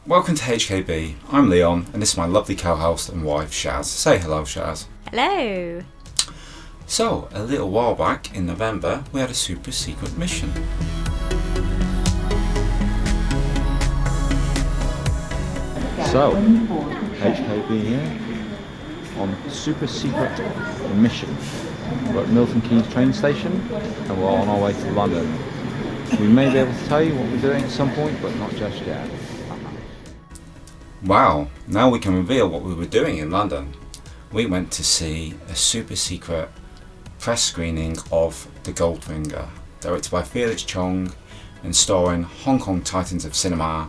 Welcome to HKB. I'm Leon, and this is my lovely co-host and wife, Shaz. Say hello, Shaz. Hello. So, a little while back in November, we had a super secret mission. So, HKB here on super secret mission. We're at Milton Keynes train station, and we're on our way to London. We may be able to tell you what we're doing at some point, but not just yet. Wow, now we can reveal what we were doing in London. We went to see a super secret press screening of The Goldfinger, directed by Felix Chong and starring Hong Kong titans of cinema,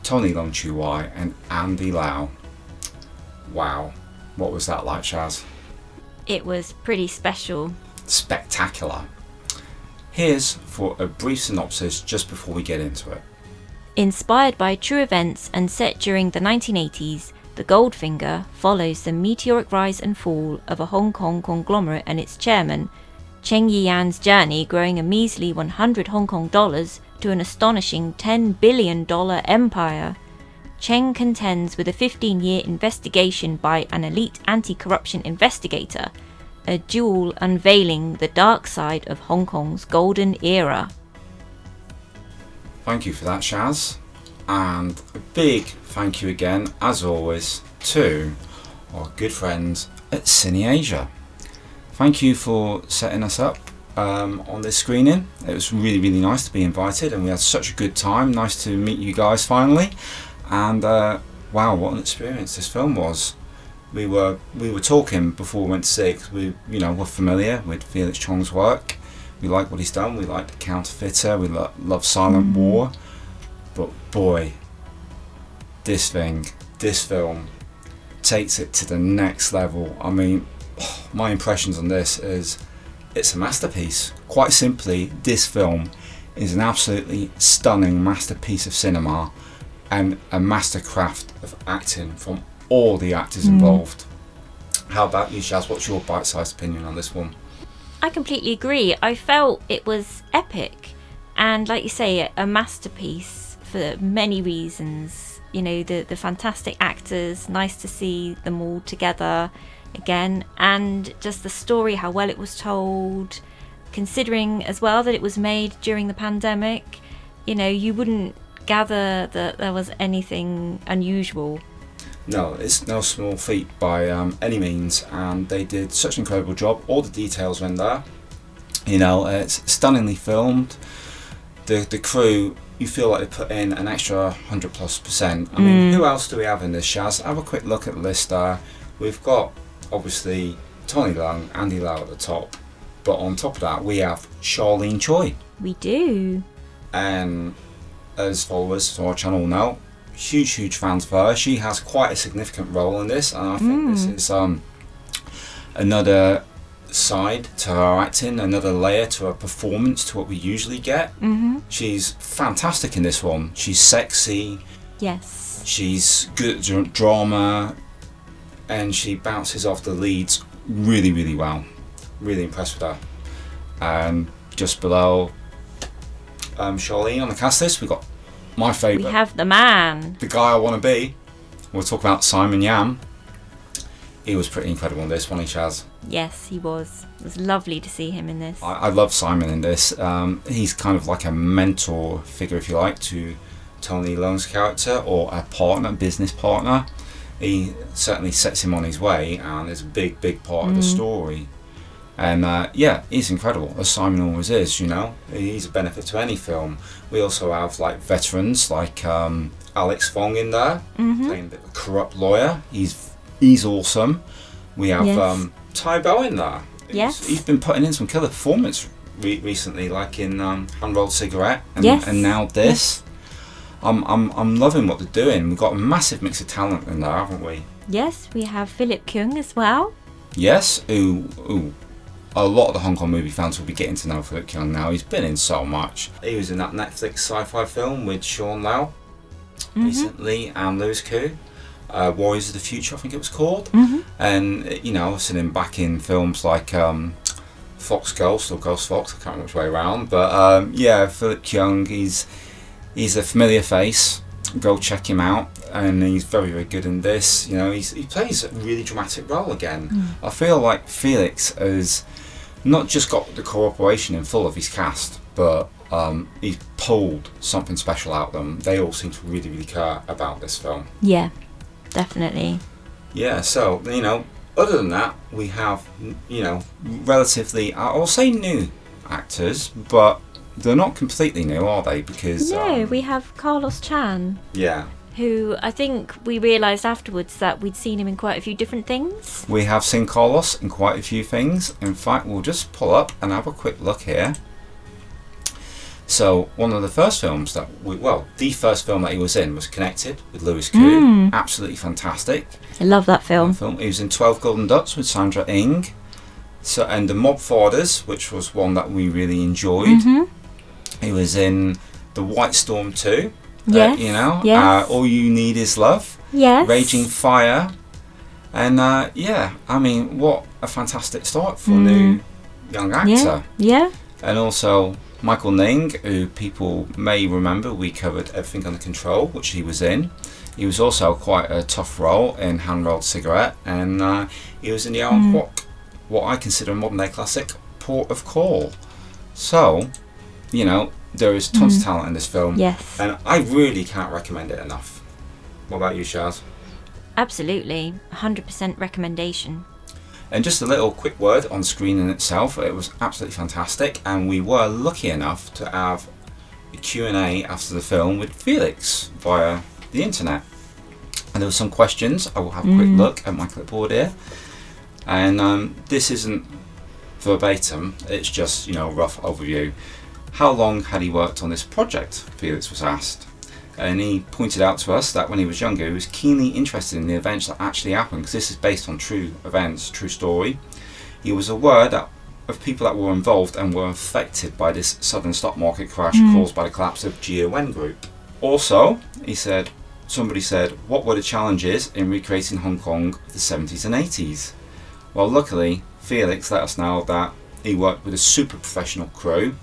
Tony Leung, Choi-Wai and Andy Lau. Wow, what was that like, Shaz? It was pretty special. Spectacular. Here's for a brief synopsis just before we get into it. Inspired by true events and set during the 1980s, The Goldfinger follows the meteoric rise and fall of a Hong Kong conglomerate and its chairman, Cheng Yian's journey growing a measly 100 Hong Kong dollars to an astonishing $10 billion empire. Cheng contends with a 15-year investigation by an elite anti-corruption investigator, a duel unveiling the dark side of Hong Kong's golden era. Thank you for that, Shaz. And a big thank you again, as always, to our good friends at CineAsia. Thank you for setting us up on this screening. It was really, really nice to be invited, and we had such a good time. Nice to meet you guys finally. And wow, what an experience this film was. We were talking before we went to see it, because we're familiar with Felix Chong's work. We like what he's done. We like The Counterfeiter. We love Silent War. But boy, this film takes it to the next level. I mean, my impressions on this is it's a masterpiece. Quite simply, this film is an absolutely stunning masterpiece of cinema and a mastercraft of acting from all the actors involved. How about you, Shaz? What's your bite-sized opinion on this one? I completely agree. I felt it was epic and, like you say, a masterpiece for many reasons. You know, the fantastic actors, nice to see them all together again, and just the story, how well it was told, considering as well that it was made during the pandemic. You know, you wouldn't gather that there was anything unusual. No, it's no small feat by any means, and they did such an incredible job. All the details went there. You know, it's stunningly filmed. The crew, you feel like they put in an extra 100+%. I mean, who else do we have in this, Shaz? Have a quick look at the list there. We've got, obviously, Tony Leung, Andy Lau at the top, but on top of that, we have Charlene Choi. We do. And as followers to our channel know, huge fans of her. She has quite a significant role in this, and I think this is another side to her acting, another layer to her performance to what we usually get. She's fantastic in this one. She's sexy. Yes. She's good at drama, and she bounces off the leads really well. Really impressed with her. And just below Charlene on the cast list, we've got my favourite. We have the man. The guy I want to be. We'll talk about Simon Yam. He was pretty incredible in this, wasn't he, Chaz? Yes, he was. It was lovely to see him in this. I love Simon in this. He's kind of like a mentor figure, if you like, to Tony Leung's character, or a partner, business partner. He certainly sets him on his way, and is a big part of the story. And yeah, he's incredible, as Simon always is, you know. He's a benefit to any film. We also have like veterans like Alex Fong in there, playing a bit of a corrupt lawyer. He's awesome. We have Tai Bo in there. He's been putting in some killer performance recently, like in Hand-Rolled Cigarette, and now this. I'm loving what they're doing. We've got a massive mix of talent in there, haven't we? Yes, we have Philip Keung as well. Yes, who a lot of the Hong Kong movie fans will be getting to know Felix Chong now. He's been in so much. He was in that Netflix sci-fi film with Sean Lau recently, and Lewis Koo, Warriors of the Future, I think it was called. And you know, I've seen him back in films like Fox Ghost or Ghost Fox, I can't remember which way around. But yeah, Felix Chong, he's a familiar face. go check him out, and he's very, very good in this. You know, he plays a really dramatic role again. I feel like Felix has not just got the cooperation in full of his cast, but he's pulled something special out of them. They all seem to really, really care about this film. Yeah, definitely. Yeah, so, you know, other than that, we have, you know, relatively, I'll say new actors, but they're not completely new, are they? Because no, we have Carlos Chan. Yeah. Who I think we realised afterwards that we'd seen him in quite a few different things. We have seen Carlos in quite a few things. In fact, we'll just pull up and have a quick look here. So, one of the first films that the first film that he was in was Connected with Louis Koo. Absolutely fantastic. I love that film. He was in 12 Golden Dots with Sandra Ing. So, and The Mob Fathers, which was one that we really enjoyed. He was in The White Storm 2. Yes. You know, yes. All You Need Is Love. Yes. Raging Fire. And yeah, I mean, what a fantastic start for a new young actor. Yeah. And also Michael Ning, who people may remember, we covered Everything Under Control, which he was in. He was also quite a tough role in Hand Rolled Cigarette, and he was in the Aaron Kwok, what I consider a modern day classic, Port of Call. So, you know, there is tons of talent in this film. Yes. And I really can't recommend it enough. What about you, Shaz? Absolutely. 100% recommendation. And just a little quick word on screen in itself. It was absolutely fantastic, and we were lucky enough to have a Q&A after the film with Felix via the internet. And there were some questions. I will have a quick look at my clipboard here. And this isn't verbatim, it's just, you know, a rough overview. How long had he worked on this project? Felix was asked. And he pointed out to us that when he was younger, he was keenly interested in the events that actually happened, because this is based on true events, true story. He was aware that of people that were involved and were affected by this sudden stock market crash caused by the collapse of Yuen Group. Also, he said, somebody said, what were the challenges in recreating Hong Kong of the 70s and 80s? Well, luckily, Felix let us know that he worked with a super professional crew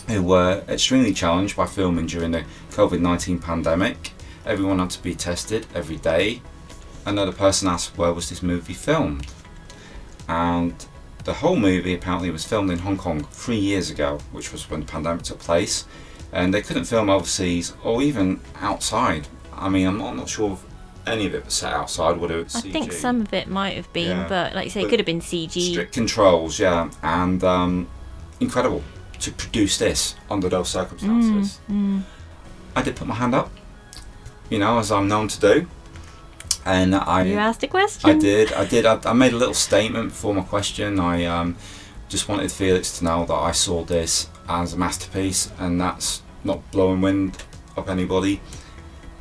who were extremely challenged by filming during the COVID-19 pandemic. Everyone had to be tested every day. Another person asked, where was this movie filmed? And the whole movie apparently was filmed in Hong Kong 3 years ago, which was when the pandemic took place. And they couldn't film overseas or even outside. I mean, I'm not sure if any of it was set outside, whether it's CG. I think some of it might have been, but like you say, it could have been CG. Strict controls, yeah. And incredible to produce this under those circumstances. I did put my hand up, you know, as I'm known to do. And you asked a question. I did. I made a little statement before my question. I just wanted Felix to know that I saw this as a masterpiece, and that's not blowing wind up anybody.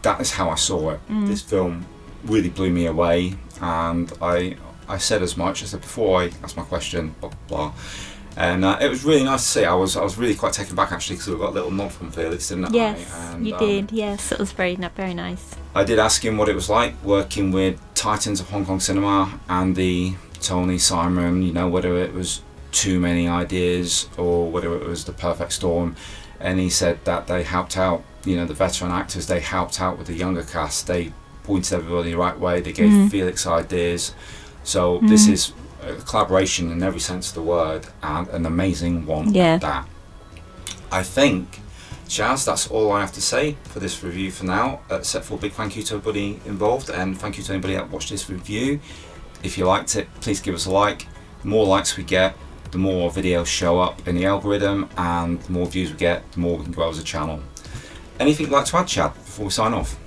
That is how I saw it. This film really blew me away, and I said as much. I said before I asked my question, blah blah. And it was really nice to see. I was really quite taken back actually, because I got a little nod from Felix, didn't I? Yes, and, you did. Yes, it was very nice. I did ask him what it was like working with titans of Hong Kong cinema, Andy, Tony, Simon. You know, whether it was too many ideas or whether it was the perfect storm. And he said that they helped out. You know, the veteran actors, they helped out with the younger cast. They pointed everybody the right way. They gave Felix ideas. So this is a collaboration in every sense of the word, and an amazing one at that. I think, Shaz, that's all I have to say for this review for now, except for a big thank you to everybody involved, and thank you to anybody that watched this review. If you liked it, please give us a like. The more likes we get, the more videos show up in the algorithm, and the more views we get, the more we can grow as a channel. Anything you'd like to add, Chad, before we sign off?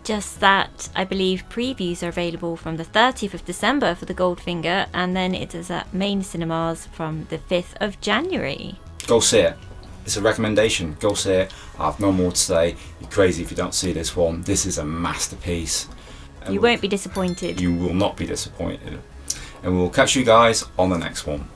Just that I believe previews are available from the 30th of December for the Goldfinger, and then it is at main cinemas from the 5th of January. Go see it. It's a recommendation. Go see it. I have no more to say. You're crazy if you don't see this one. This is a masterpiece. You won't be disappointed. You will not be disappointed. And we'll catch you guys on the next one.